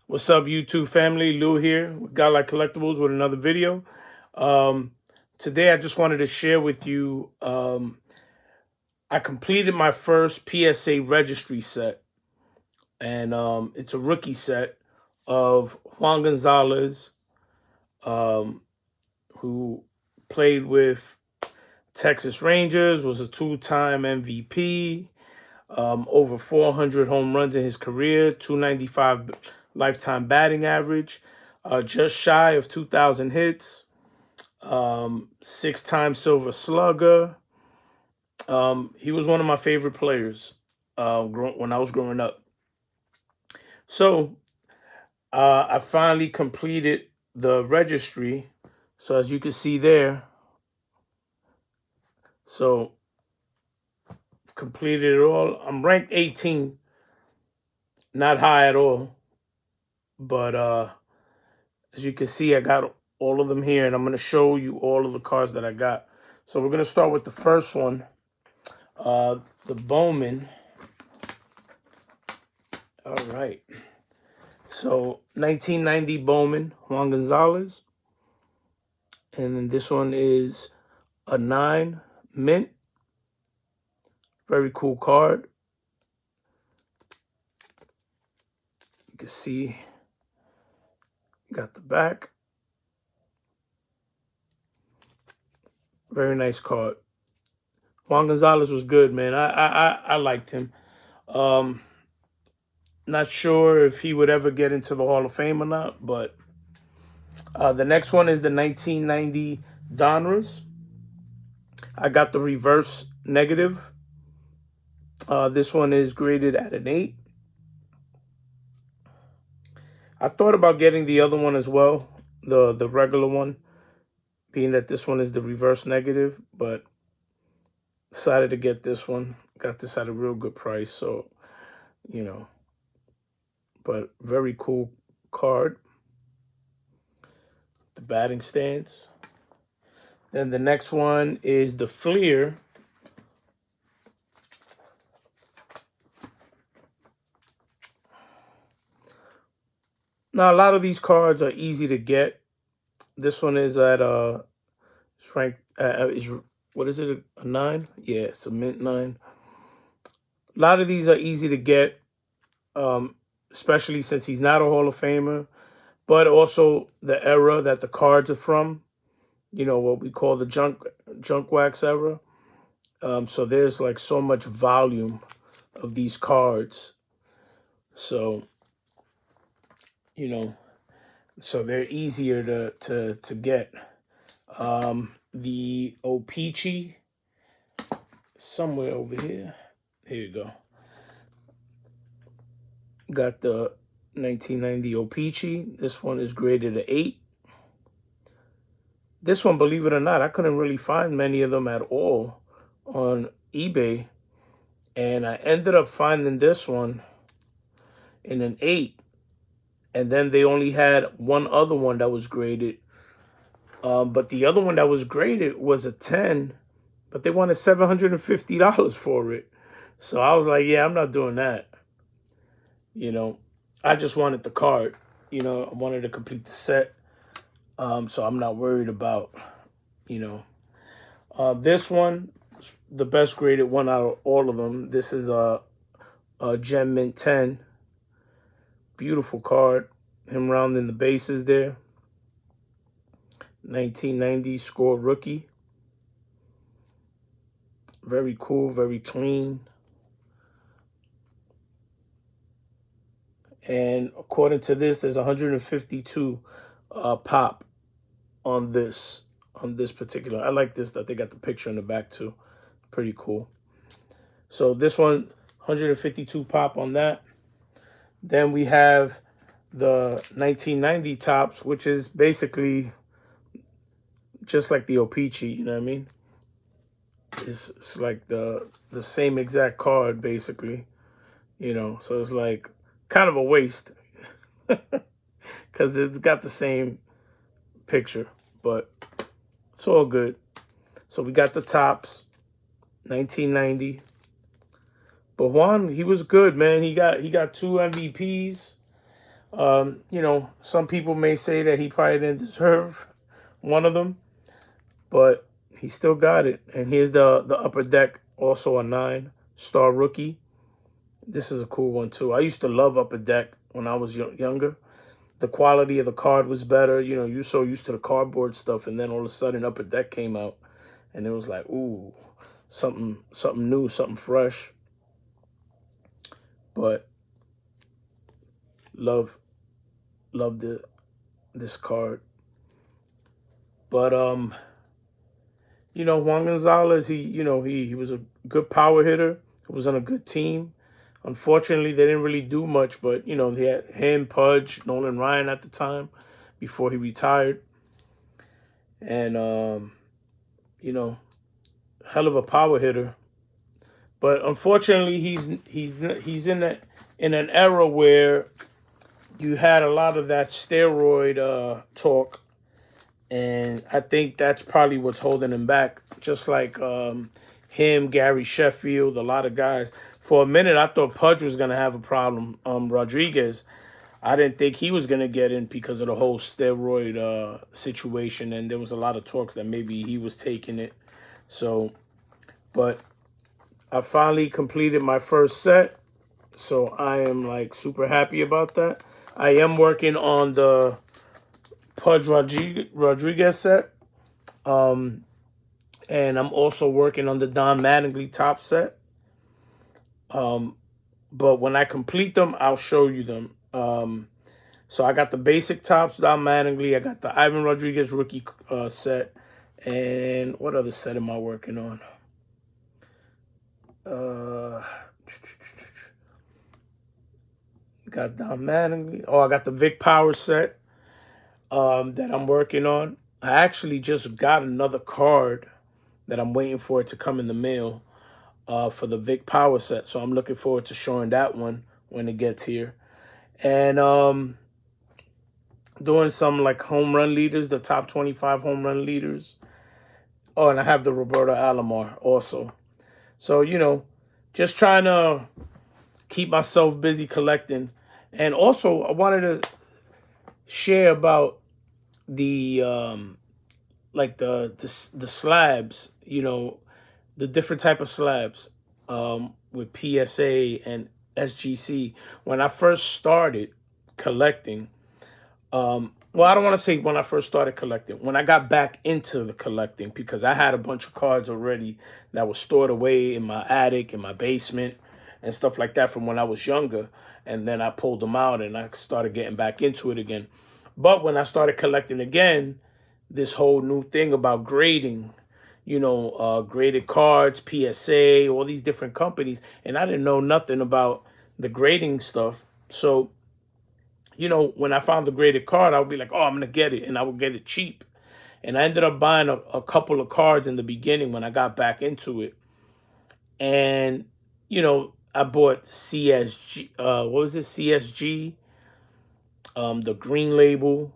What's up, YouTube family? Lou here with God Like Collectibles with another video. Today, I just wanted to share with you. I completed my first PSA Registry set, and it's a rookie set of Juan Gonzalez, who played with Texas Rangers, was a two-time MVP, over 400 home runs in his career, 295 lifetime batting average, just shy of 2,000 hits, 6-time Silver Slugger. He was one of my favorite players when I was growing up. So I finally completed the registry. So as you can see there, so completed it all. I'm ranked 18, not high at all, but as you can see, I got all of them here, and I'm going to show you all of the cards that I got. So we're going to start with the first one, the Bowman. All right. So 1990 Bowman, Juan Gonzalez. And then this one is a 9 mint. Very cool card. You can see, got the back. Very nice card. Juan Gonzalez was good, man. I liked him. Not sure if he would ever get into the Hall of Fame or not, but the next one is the 1990 Donruss. I got the reverse negative. This one is graded at an 8. I thought about getting the other one as well, the regular one, being that this one is the reverse negative, but decided to get this one. Got this at a real good price, so, you know, but very cool card. The batting stance. Then the next one is the Fleer. Now, a lot of these cards are easy to get. This one is at it's ranked what is it, a 9? Yeah, it's a mint 9. A lot of these are easy to get, especially since he's not a Hall of Famer, but also the era that the cards are from, you know, what we call the junk wax era. So there's like so much volume of these cards. So, you know, so they're easier to get. The O-Pee-Chee, somewhere over here. Here you go. Got the 1990 O-Pee-Chee. This one is graded an 8. This one, believe it or not, I couldn't really find many of them at all on eBay. And I ended up finding this one in an 8. And then they only had one other one that was graded. But the other one that was graded was a 10. But they wanted $750 for it. So I was like, yeah, I'm not doing that. You know, I just wanted the card. You know, I wanted to complete the set. So I'm not worried about, you know. This one, the best graded one out of all of them. This is a Gem Mint 10. Beautiful card. Him rounding the bases there. 1990 score rookie. Very cool, very clean. And according to this, there's 152 pop on this particular. I like this that they got the picture in the back too. Pretty cool. So this one, 152 pop on that. Then we have the 1990 tops, which is basically just like the O-Pee-Chee, you know what I mean? It's like the same exact card, basically, you know. So it's like kind of a waste because it's got the same picture, but it's all good. So we got the tops, 1990. But Juan, he was good, man. He got 2 MVPs. You know, some people may say that he probably didn't deserve one of them, but he still got it. And here's the upper deck, also a 9-star rookie. This is a cool one too. I used to love upper deck when I was younger. The quality of the card was better. You know, you're so used to the cardboard stuff, and then all of a sudden upper deck came out, and it was like, ooh, something new, something fresh. But love this card. But you know, Juan Gonzalez, he was a good power hitter. He was on a good team. Unfortunately, they didn't really do much, but you know, they had him, Pudge, Nolan Ryan at the time before he retired. And you know, hell of a power hitter. But unfortunately, he's in an era where you had a lot of that steroid talk, and I think that's probably what's holding him back. Just like him, Gary Sheffield, a lot of guys. For a minute, I thought Pudge was gonna have a problem. Rodriguez, I didn't think he was gonna get in because of the whole steroid situation, and there was a lot of talks that maybe he was taking it. So, but I finally completed my first set, so I am like super happy about that. I am working on the Pudge Rodriguez set, and I'm also working on the Don Mattingly top set. But when I complete them, I'll show you them. So I got the basic tops, Don Mattingly. I got the Ivan Rodriguez rookie set. And what other set am I working on? Got Don Mattingly. Oh, I got the Vic Power set that I'm working on. I actually just got another card that I'm waiting for it to come in the mail for the Vic Power set. So I'm looking forward to showing that one when it gets here. And doing some like home run leaders, the top 25 home run leaders. Oh, and I have the Roberto Alomar also. So, you know, just trying to keep myself busy collecting. And also, I wanted to share about the like the slabs, you know, the different type of slabs with PSA and SGC. When I first started collecting, well, I don't want to say when I first started collecting. When I got back into the collecting, because I had a bunch of cards already that were stored away in my attic, in my basement, and stuff like that from when I was younger. And then I pulled them out and I started getting back into it again. But when I started collecting again, this whole new thing about grading, you know, graded cards, PSA, all these different companies. And I didn't know nothing about the grading stuff. So, you know, when I found the graded card, I would be like, oh, I'm going to get it. And I would get it cheap. And I ended up buying a couple of cards in the beginning when I got back into it. And, you know, I bought CSG, what was it? CSG, the green label.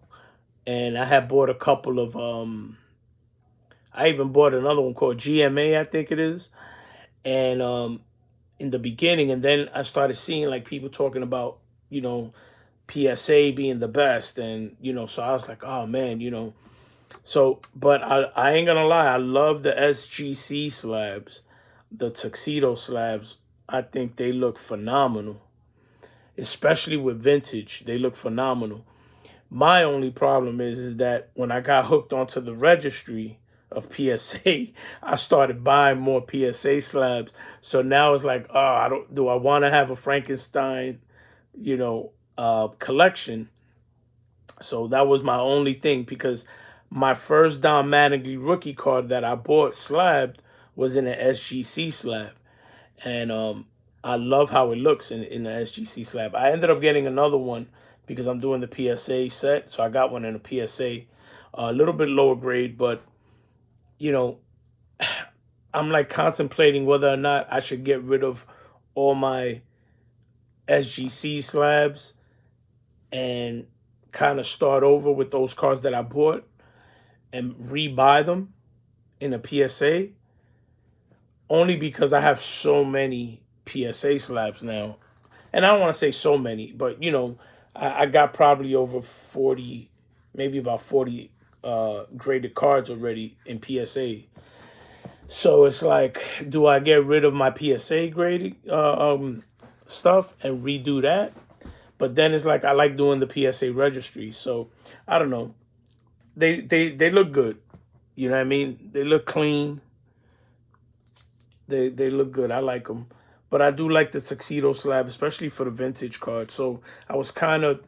And I had bought a couple of, I even bought another one called GMA, I think it is. And in the beginning, and then I started seeing like people talking about, you know, PSA being the best. And, you know, so I was like, oh man, you know. So, but I ain't gonna lie, I love the SGC slabs, the tuxedo slabs. I think they look phenomenal, especially with vintage. They look phenomenal. My only problem is that when I got hooked onto the registry of PSA, I started buying more PSA slabs. So now it's like, oh, do I want to have a Frankenstein, you know, collection? So that was my only thing, because my first Don Mattingly rookie card that I bought slabbed was in an SGC slab. And I love how it looks in the SGC slab. I ended up getting another one because I'm doing the PSA set. So I got one in a PSA, a little bit lower grade. But, you know, I'm like contemplating whether or not I should get rid of all my SGC slabs and kind of start over with those cards that I bought and rebuy them in a PSA, only because I have so many PSA slabs now. And I don't want to say so many, but, you know, I got probably over 40, maybe about 40 graded cards already in PSA. So it's like, do I get rid of my PSA graded stuff and redo that? But then it's like I like doing the PSA registry. So I don't know. They look good. You know what I mean? They look clean. They look good. I like them. But I do like the tuxedo slab, especially for the vintage card. So I was kind of,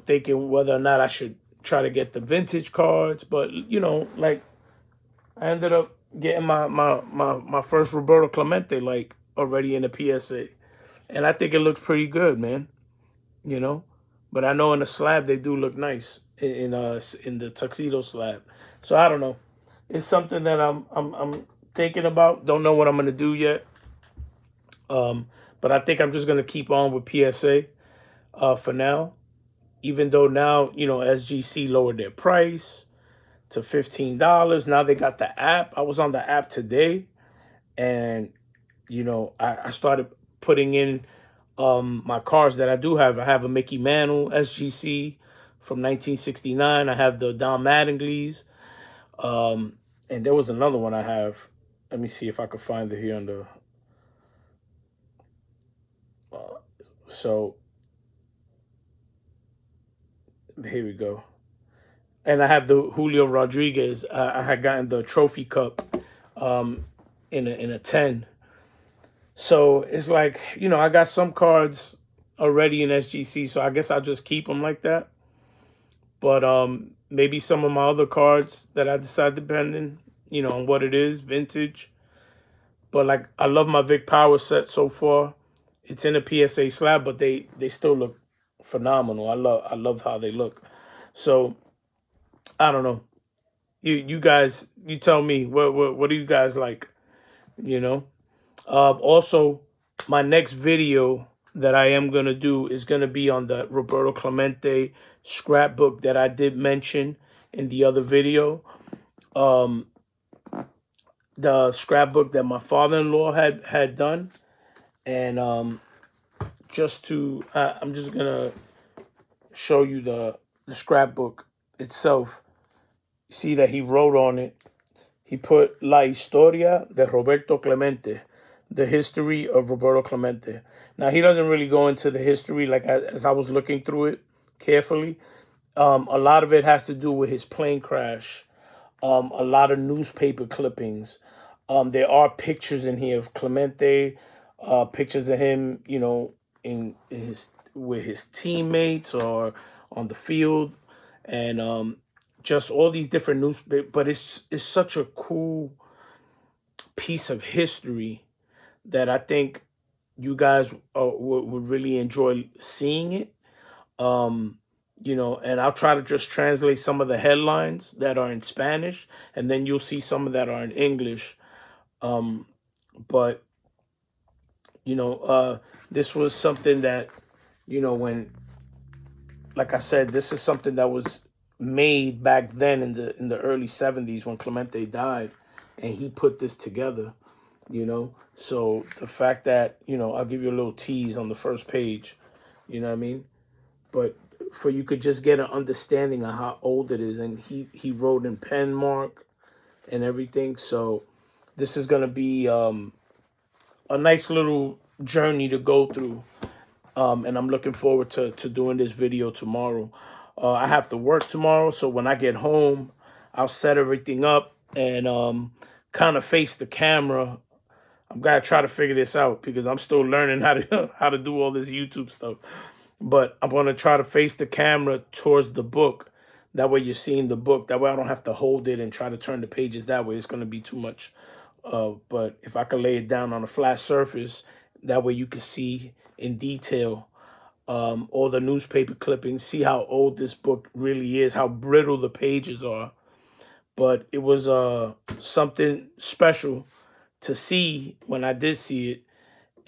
thinking whether or not I should try to get the vintage cards. But, like I ended up getting my first Roberto Clemente, like, already in the PSA. And I think it looks pretty good, man. You know? But I know in the slab they do look nice in the tuxedo slab. So I don't know. It's something that I'm thinking about. Don't know what I'm gonna do yet. But I think I'm just gonna keep on with PSA for now. Even though now, SGC lowered their price to $15. Now they got the app. I was on the app today, and I started putting in my cars that I do have. I have a Mickey Mantle SGC from 1969. I have the Don Mattingly's. And there was another one I have. Let me see if I could find it here on the. So here we go. And I have the Julio Rodriguez. I had gotten the Trophy Cup in a 10. So it's like, I got some cards already in SGC, so I guess I'll just keep them like that. But maybe some of my other cards that I decide depending, on what it is, vintage. But like, I love my Vic Power set so far. It's in a PSA slab, but they still look phenomenal. I love how they look. So I don't know. You guys, you tell me what do you guys like? Also, my next video that I am gonna do is gonna be on the Roberto Clemente scrapbook that I did mention in the other video. The scrapbook that my father-in-law had done, and I'm just gonna show you the scrapbook itself. You see that he wrote on it. He put La Historia de Roberto Clemente, the history of Roberto Clemente. Now, he doesn't really go into the history, like as I was looking through it carefully. A lot of it has to do with his plane crash. A lot of newspaper clippings. There are pictures in here of Clemente, pictures of him, in his with his teammates or on the field, and just all these different newspapers. But it's such a cool piece of history that I think you guys would really enjoy seeing it. And I'll try to just translate some of the headlines that are in Spanish, and then you'll see some of that are in English. But this was something that, when, like I said, this is something that was made back then in the early 70s when Clemente died, and he put this together. So the fact that, I'll give you a little tease on the first page, you know what I mean? But for you could just get an understanding of how old it is. And he wrote in pen mark and everything. So this is going to be a nice little journey to go through. And I'm looking forward to doing this video tomorrow. I have to work tomorrow. So when I get home, I'll set everything up and kind of face the camera. I'm going to try to figure this out because I'm still learning how to do all this YouTube stuff. But I'm going to try to face the camera towards the book. That way you're seeing the book. That way I don't have to hold it and try to turn the pages that way. It's going to be too much. But if I can lay it down on a flat surface, that way you can see in detail all the newspaper clippings, see how old this book really is, how brittle the pages are. But it was something special to see when I did see it.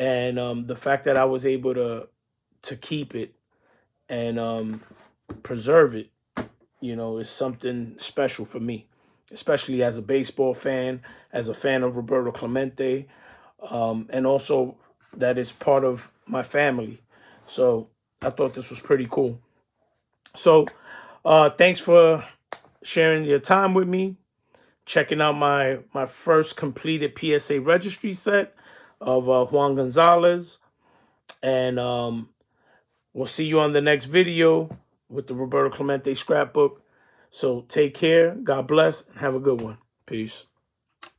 And the fact that I was able to keep it and preserve it, is something special for me, especially as a baseball fan, as a fan of Roberto Clemente, and also that is part of my family. So I thought this was pretty cool. So thanks for sharing your time with me, checking out my first completed PSA registry set of Juan Gonzalez. And we'll see you on the next video with the Roberto Clemente scrapbook. So take care. God bless. And have a good one. Peace.